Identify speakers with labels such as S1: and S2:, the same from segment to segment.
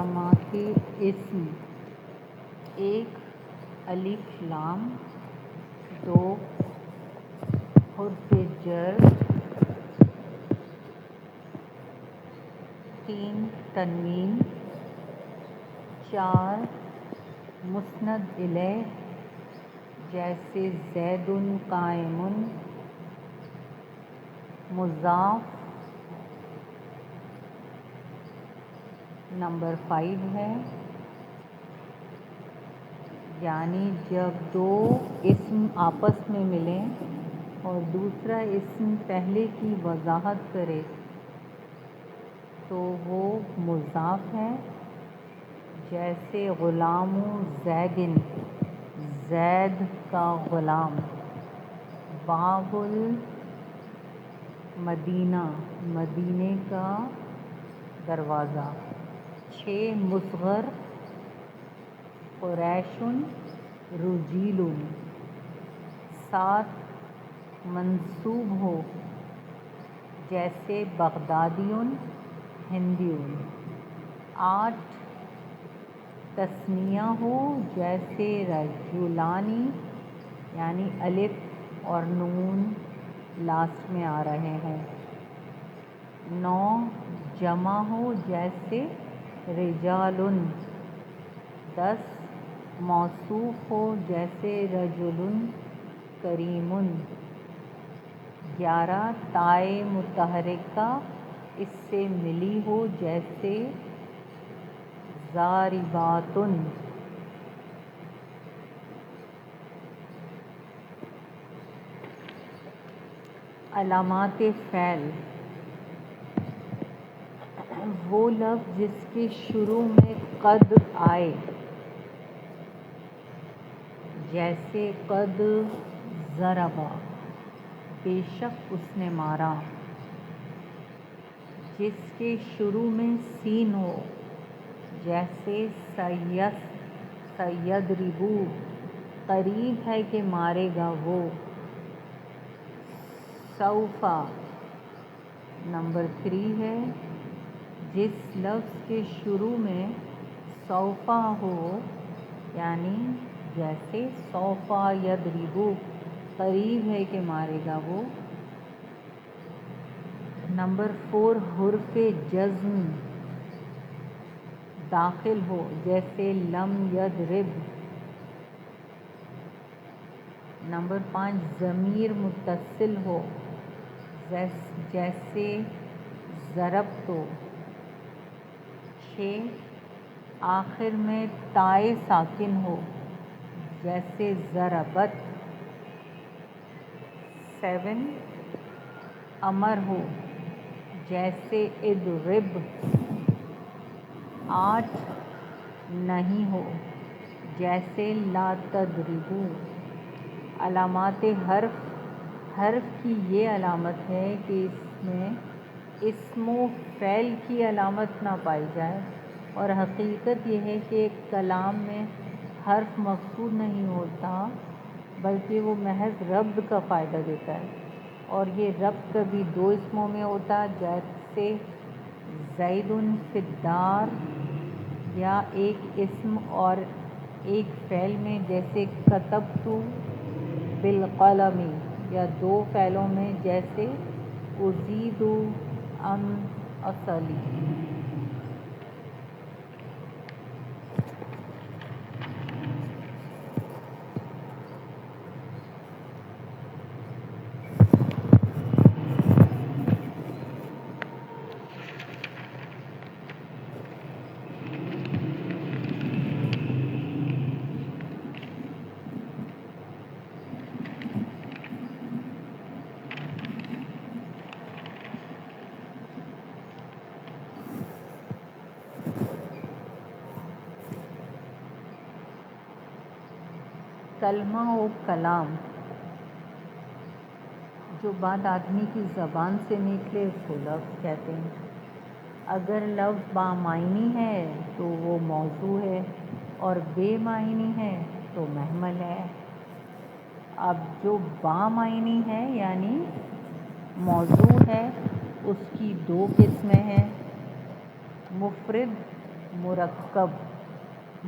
S1: علامات اسم: ایک الف لام، دو حرف جر، تین تنوین، چار مسند الیہ جیسے زید قائم، مضاف نمبر 5 ہے، یعنی جب دو اسم آپس میں ملیں اور دوسرا اسم پہلے کی وضاحت کرے تو وہ مضاف ہے، جیسے غلام زید، زید کا غلام، باب المدینہ، مدینے کا دروازہ، 6 مصغر قریش رجیل، 7 منصوب ہو جیسے بغدادی ہندی، 8 تثنیہ ہو جیسے رجلانی، یعنی الف اور نون لاسٹ میں آ رہے ہیں، 9 جمع ہو جیسے رجال، 10 موصوف ہو جیسے رجل کریم، 11 تائے متحرکہ اس سے ملی ہو جیسے ضاربات، علامات فعل: وہ لفظ جس کے شروع میں قد آئے، جیسے قد ضرب، بے شک اس نے مارا، جس کے شروع میں سین ہو، جیسے سیضرب، قریب ہے کہ مارے گا وہ، سوف نمبر 3 ہے، جس لفظ کے شروع میں سوف ہو، یعنی جیسے سوف یضرب، قریب ہے کہ مارے گا وہ، نمبر 4 حرف جزم داخل ہو جیسے لم یضرب، نمبر 5 ضمیر متصل ہو جیسے ضربت، 6 آخر میں تائے ساکن ہو جیسے ضربت، 7 امر ہو جیسے اضرب، 8 نہیں ہو جیسے لا تضربوا۔ علامات حرف کی یہ علامت ہے کہ اس میں اسم و فعل کی علامت نہ پائی جائے، اور حقیقت یہ ہے کہ کلام میں حرف مقصود نہیں ہوتا بلکہ وہ محض ربط کا فائدہ دیتا ہے، اور یہ ربط کبھی 2 اسموں میں ہوتا جیسے زید فی الدار، یا ایک اسم اور ایک فعل میں جیسے کتبت بالقلم، یا 2 فعلوں میں جیسے ازید ام اصلی۔ کلمہ و کلام: جو بات آدمی کی زبان سے نکلے اس کو لفظ کہتے ہیں، اگر لفظ بامعنی ہے تو وہ موضوع ہے، اور بے معنی ہے تو محمل ہے۔ اب جو بامعنی ہے یعنی موضوع ہے، اس کی 2 قسمیں ہیں، مفرد مرکب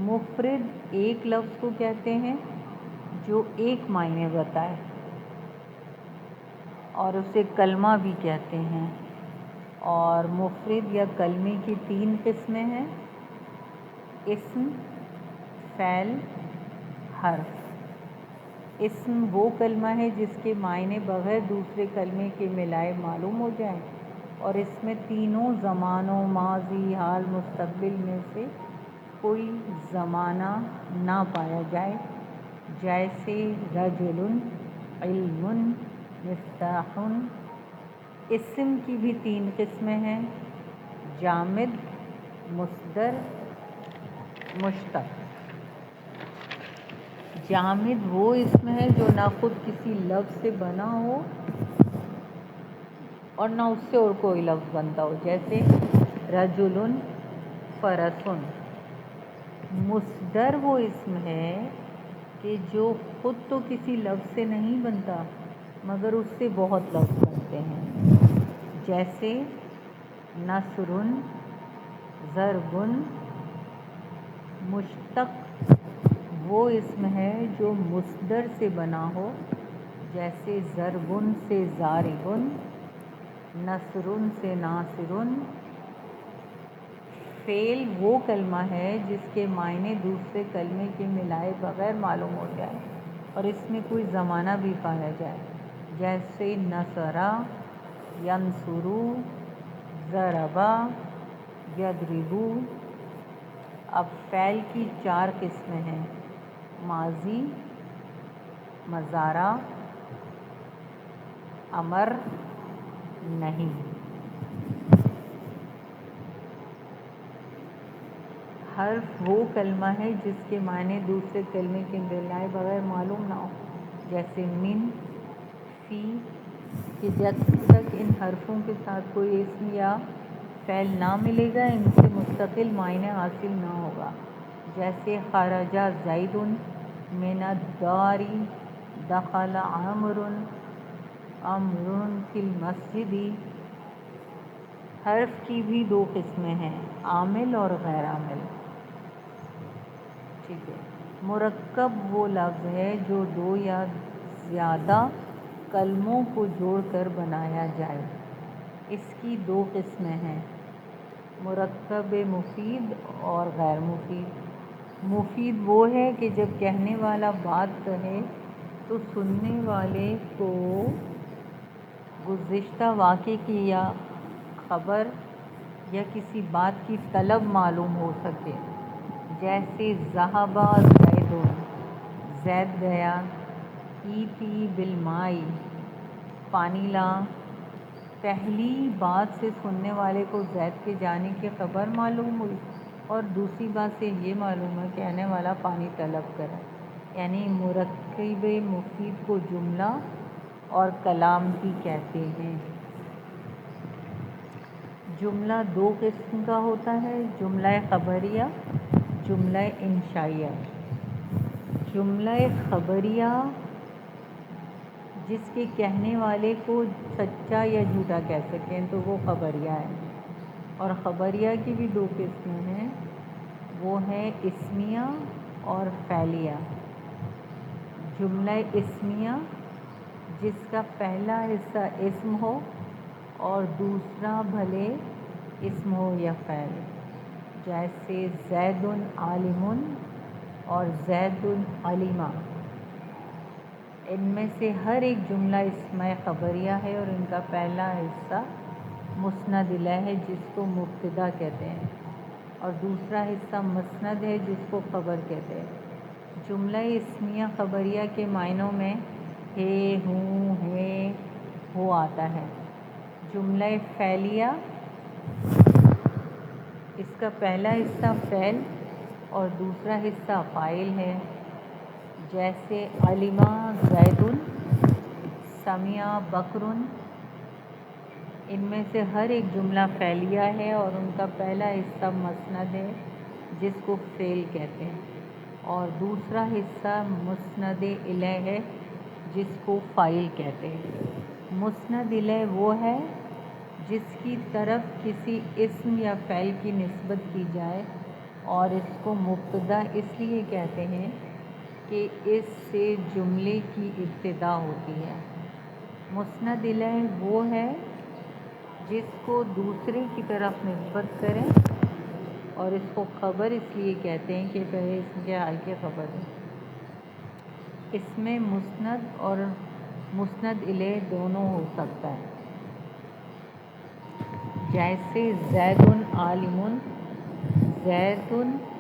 S1: مفرد ایک لفظ کو کہتے ہیں جو ایک معنی بتائے اور اسے کلمہ بھی کہتے ہیں. اور مفرد یا کلمے کی 3 قسمیں ہیں: اسم، فعل، حرف. اسم وہ کلمہ ہے جس کے معنی بغیر دوسرے کلمے کے ملائے معلوم ہو جائیں اور اس میں تینوں زمانوں ماضی، حال، مستقبل میں سے کوئی زمانہ نہ پایا جائے، جیسے رجل، علم، مفتاح. اسم کی بھی 3 قسمیں ہیں: جامد، مصدر، مشتق. جامد وہ اسم ہے جو نہ خود کسی لفظ سے بنا ہو اور نہ اس سے اور کوئی لفظ بنتا ہو، جیسے رجل، فرس. مصدر وہ اسم ہے کہ جو خود تو کسی لفظ سے نہیں بنتا مگر اس سے بہت لفظ بنتے ہیں، جیسے نصر، ضرب. مشتق وہ اسم ہے جو مصدر سے بنا ہو، جیسے ضرب سے ضارب، نصر سے ناصر. فعل وہ کلمہ ہے جس کے معنی دوسرے کلمے کے ملائے بغیر معلوم ہو جائے اور اس میں کوئی زمانہ بھی پایا جائے، جیسے نصر، ینصر، ضرب، یضرب. اب فعل کی 4 قسمیں ہیں: ماضی، مضارع، امر، نہیں. حرف وہ کلمہ ہے جس کے معنی دوسرے کلمے کے ملائے بغیر معلوم نہ ہو، جیسے من، فی. کہ جب تک ان حرفوں کے ساتھ کوئی اسم یا فعل نہ ملے گا ان سے مستقل معنی حاصل نہ ہوگا، جیسے خرج زید من الدار، دخل عمرو فی المسجد. حرف کی بھی 2 قسمیں ہیں: عامل اور غیر عامل. ٹھیک ہے. مرکب وہ لفظ ہے جو 2 یا زیادہ کلموں کو جوڑ کر بنایا جائے. اس کی 2 قسمیں ہیں: مرکب مفید اور غیر مفید. مفید وہ ہے کہ جب کہنے والا بات کہے تو سننے والے کو گزشتہ واقعے کی یا خبر یا کسی بات کی طلب معلوم ہو سکے، جیسے ذهب زید، زید گیا، ایتی بالماء، پانی لا. پہلی بات سے سننے والے کو زید کے جانے کی خبر معلوم ہوئی اور دوسری بات سے یہ معلوم ہے کہ کہنے والا پانی طلب کرا. یعنی مرکب مفید کو جملہ اور کلام بھی کہتے ہیں. جملہ 2 قسم کا ہوتا ہے: جملہ خبریہ، جملہ انشائیہ. جملہ خبریہ جس کے کہنے والے کو سچا یا جھوٹا کہہ سکیں تو وہ خبریہ ہے. اور خبریہ کی بھی 2 قسمیں ہیں، وہ ہیں اسمیہ اور فعلیہ. جملہ اسمیہ جس کا پہلا حصہ اسم ہو اور دوسرا بھلے اسم ہو یا فعل، جیسے زید عالم اور زید علیمہ. ان میں سے ہر ایک جملہ اسم خبریہ ہے اور ان کا پہلا حصہ مسند الیہ ہے جس کو مبتدا کہتے ہیں اور دوسرا حصہ مسند ہے جس کو خبر کہتے ہیں. جملہ اسمیہ خبریہ کے معنوں میں ہے، ہوں، ہے، ہو آتا ہے. جملہ فعلیہ اس کا پہلا حصہ فعل اور دوسرا حصہ فاعل ہے، جیسے علم زید، سمع بکر. ان میں سے ہر ایک جملہ فعلیہ ہے اور ان کا پہلا حصہ مسند ہے جس کو فعل کہتے ہیں اور دوسرا حصہ مسند الیہ ہے جس کو فاعل کہتے ہیں. مسند الیہ وہ ہے جس کی طرف کسی اسم یا فعل کی نسبت کی جائے اور اس کو مبتدا اس لیے کہتے ہیں کہ اس سے جملے کی ابتدا ہوتی ہے۔ مسند الیہ وہ ہے جس کو دوسرے کی طرف نسبت کریں، اور اس کو خبر اس لیے کہتے ہیں کہ پہلے اس کے حال کی خبر ہے۔ اس میں مسند اور مسند الیہ دونوں ہو سکتا ہے، جیسے زید عالم، زید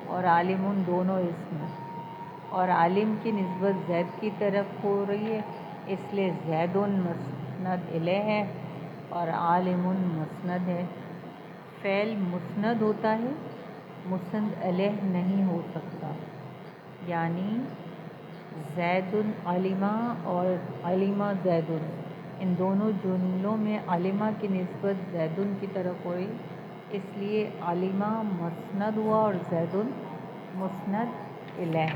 S1: اور عالم دونوں اسم ہیں، اور عالم کی نسبت زید کی طرف ہو رہی ہے، اس لیے زید مسند الیہ ہے اور عالم مسند ہے۔ فعل مسند ہوتا ہے، مسند الیہ نہیں ہو سکتا، یعنی زید علمہ اور علمہ زید، ان دونوں جملوں میں علمہ کی نسبت زید کی طرف ہوئی، اس لیے علمہ مسند ہوا اور زید مسند الیہ۔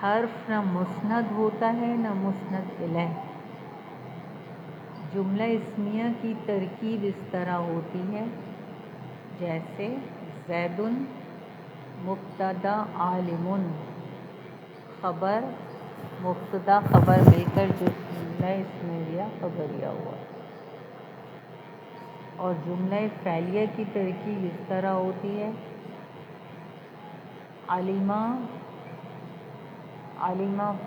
S1: حرف نہ مسند ہوتا ہے نہ مسند الیہ۔ جملہ اسمیہ کی ترکیب اس طرح ہوتی ہے، جیسے زید مبتدا عالم، خبر مبتدا خبر مل کر جملہ اسمیہ خبریہ ہوا۔ اور جملہ فعلیہ کی ترکیب اس طرح ہوتی ہے، علمہ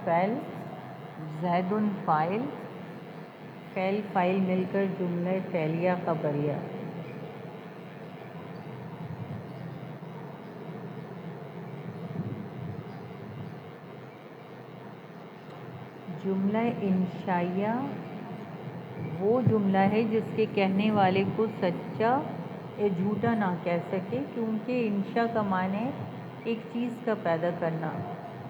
S1: فعل، زید فاعل، فعل فاعل مل کر جملہ فعلیہ خبریہ۔ جملہ انشائیہ وہ جملہ ہے جس کے کہنے والے کو سچا یا جھوٹا نہ کہہ سکے، کیونکہ انشاء کا معنی ایک چیز کا پیدا کرنا،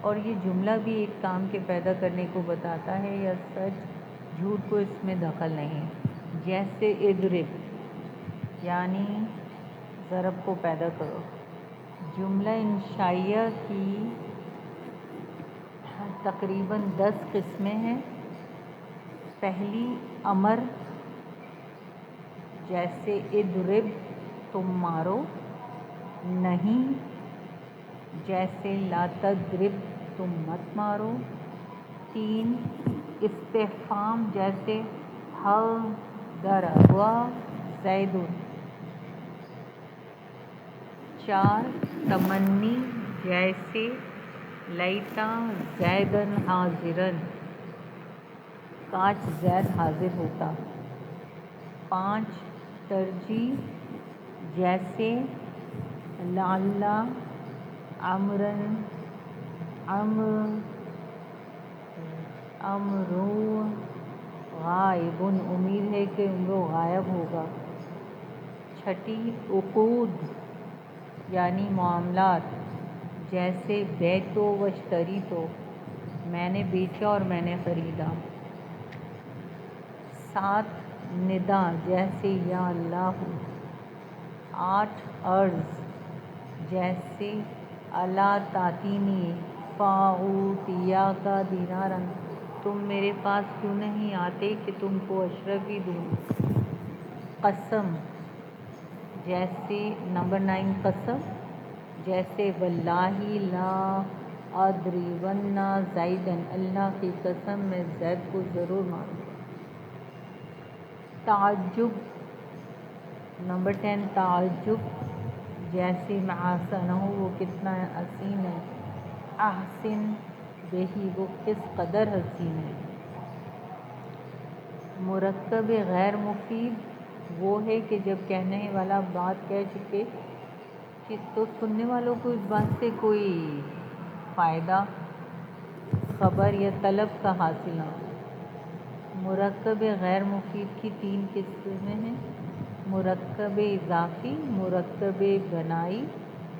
S1: اور یہ جملہ بھی ایک کام کے پیدا کرنے کو بتاتا ہے، یا سچ جھوٹ کو اس میں دخل نہیں۔ جیسے اضرب یعنی ضرب کو پیدا کرو۔ جملہ انشائیہ کی تقریباً 10 قسمیں ہیں۔ پہلی امر، جیسے اضرب تم مارو، نہیں جیسے لا تضرب تم مت مارو۔ 3 استفہام، جیسے حل ضرب زید۔ 4 تمنی، جیسے لیتا زیدن حاضرن، کاش زید حاضر ہوتا۔ 5 ترجیح، جیسے لعل امرؤ غائب، امید ہے کہ امرؤ غائب ہوگا۔ 6 عقود یعنی معاملات، جیسے بیعت و اشتریت، میں نے بیچا اور میں نے خریدا۔ 7 ندا، جیسے یا اللہ۔ 8 عرض، جیسے الا تأتینی فأعطیک دینارا، تم میرے پاس کیوں نہیں آتے کہ تم کو اشرفی دوں۔ قسم، جیسے نمبر 9 قسم، جیسے واللہ لا اضربن زیدا، اللہ کی قسم میں زید کو ضرور ماروں گا۔ تعجب، نمبر 10 تعجب، جیسے محاسنہ، وہ کتنا حسین ہے۔ احسن بہ، وہ کس قدر حسین ہے۔ مرکب غیر مفید وہ ہے کہ جب کہنے والا بات کہہ چکے تو سننے والوں کو اس بات سے کوئی فائدہ، خبر یا طلب کا حاصل نہ ہو۔ مرکب غیر مفید کی 3 قسمیں ہیں، مرکب اضافی، مرکب بنائی،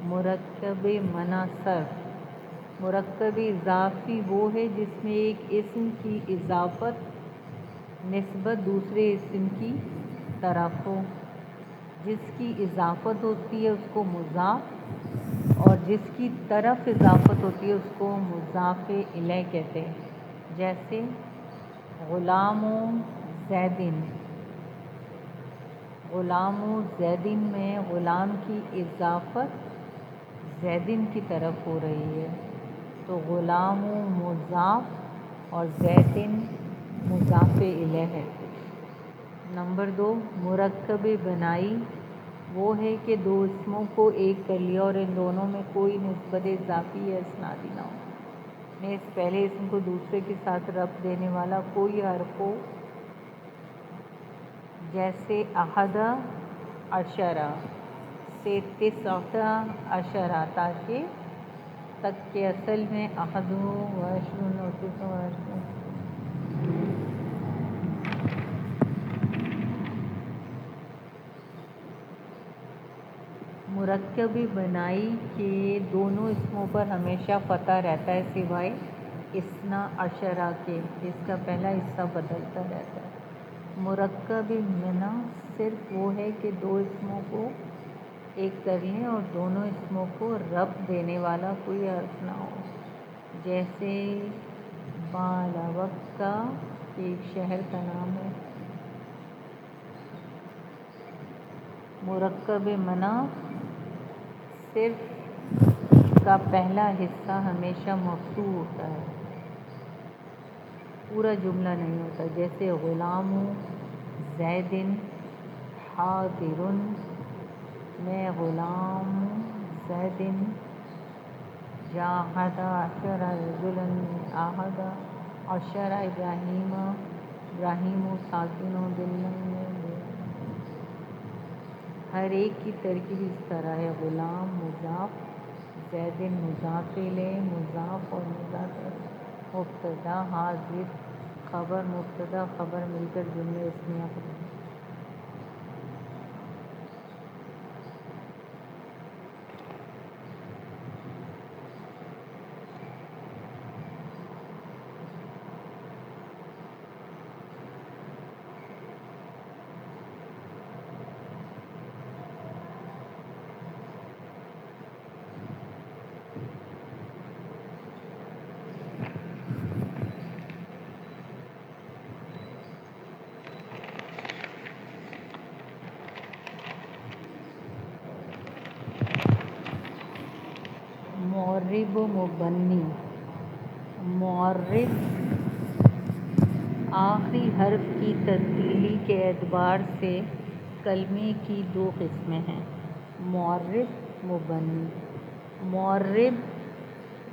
S1: مرکب منع صرف۔ مرکب اضافی وہ ہے جس میں ایک اسم کی اضافت نسبت دوسرے اسم کی طرف ہو۔ جس کی اضافت ہوتی ہے اس کو مضاف، اور جس کی طرف اضافت ہوتی ہے اس کو مضاف الیہ کہتے ہیں۔ جیسے غلام زیدن، غلام زیدن میں غلام کی اضافت زیدن کی طرف ہو رہی ہے، تو غلام مضاف اور زیدن مضاف الیہ ہے۔ نمبر 2، مرکب بنائی وہ ہے کہ دو اسموں کو ایک کر لیا اور ان دونوں میں کوئی نسبت اضافی یا اسنادی نہ ہو، نیز پہلے اسم کو دوسرے کے ساتھ ربط دینے والا کوئی حرف ہو، جیسے احد عشرہ سے تسعۃ عشرہ تک کہ اصل میں احد و عشرون اور تسع و عشرون۔ مرکب بنائی کے دونوں اسموں پر ہمیشہ فتح رہتا ہے سوائے اثنا عشرہ کے، اس کا پہلا حصہ بدلتا رہتا ہے۔ مرکب منع صرف وہ ہے کہ دو اسموں کو ایک کر لیں اور دونوں اسموں کو ربط دینے والا کوئی حرف نہ ہو، جیسے بالابکہ کہ ایک شہر کا نام ہے۔ مرکب منع صرف کا پہلا حصہ ہمیشہ مفتوح ہوتا ہے، پورا جملہ نہیں ہوتا، جیسے غلام زیدن حاضر میں غلام زیدن، جاہد عشرہ رجلا میں احد عشرہ ابراہیم ساکن باللہ۔ ہر ایک کی ترکیب اس طرح ہے: غلام مضاف، زیدن مضاف الیہ مضاف اور مضاف مبتدا، حاضر خبر مبتدا خبر مل کر جملہ اسمیہ بنتے ہیں۔ معرب و مبنی: معرب آخری حرف کی تبدیلی کے اعتبار سے کلمے کی دو قسمیں ہیں: معرب، مبنی۔ معرب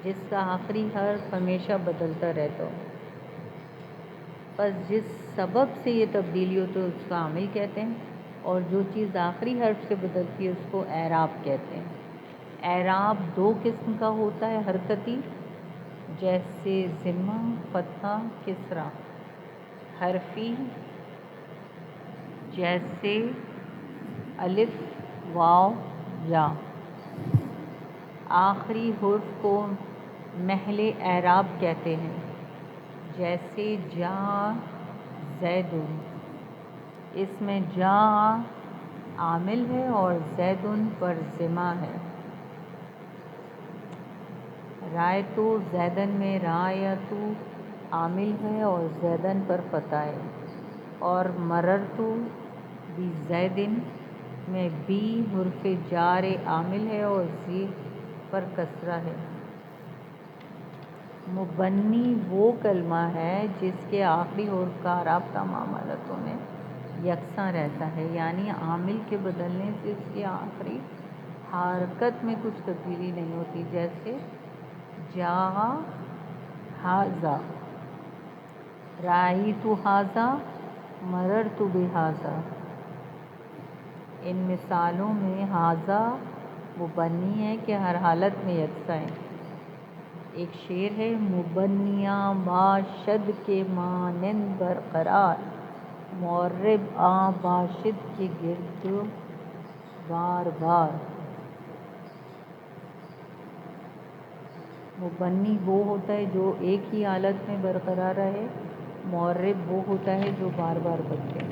S1: جس کا آخری حرف ہمیشہ بدلتا رہتا ہو، پس جس سبب سے یہ تبدیلی ہو تو اس کو عامل کہتے ہیں، اور جو چیز آخری حرف سے بدلتی ہے اس کو اعراب کہتے ہیں۔ اعراب دو قسم کا ہوتا ہے: حرکتی جیسے ضمہ، فتحہ، کسرہ، حرفی جیسے الف، واو، یا۔ آخری حرف کو محل اعراب کہتے ہیں، جیسے جاء زیدن، اس میں جاء عامل ہے اور زیدن پر ضمہ ہے۔ رأیت زیدن میں رأیت عامل ہے اور زیدن پر فتح ہے، اور مررت بزیدن میں بی حرف جار عامل ہے اور زی پر کسرہ ہے۔ مبنی وہ کلمہ ہے جس کے آخری حرف کا اعراب تمام حالتوں میں یکساں رہتا ہے، یعنی عامل کے بدلنے سے اس کی آخری حرکت میں کچھ تبدیلی نہیں ہوتی، جیسے جاء ھذا، رأیت ھذا، مررت بھذا۔ ان مثالوں میں ھذا مبنی ہے کہ ہر حالت میں یکساں ہے۔ ایک شعر ہے: مبنیاں باشد کے مانند برقرار، معرب آں باشد کے گرد بار بار۔ مبنی وہ ہوتا ہے جو ایک ہی حالت میں برقرار رہے، معرب وہ ہوتا ہے جو بار بار بدلے۔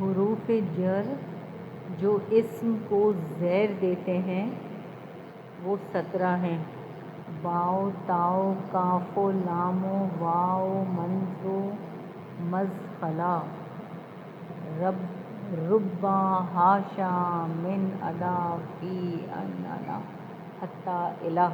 S1: حروف جر جو اسم کو زیر دیتے ہیں وہ 17 ہیں: باؤ، تاؤ، کاف و لام و واو، منز و مزخلا، ربا، حاشا، من، الا، فی، ان، الا، حتی، الہ۔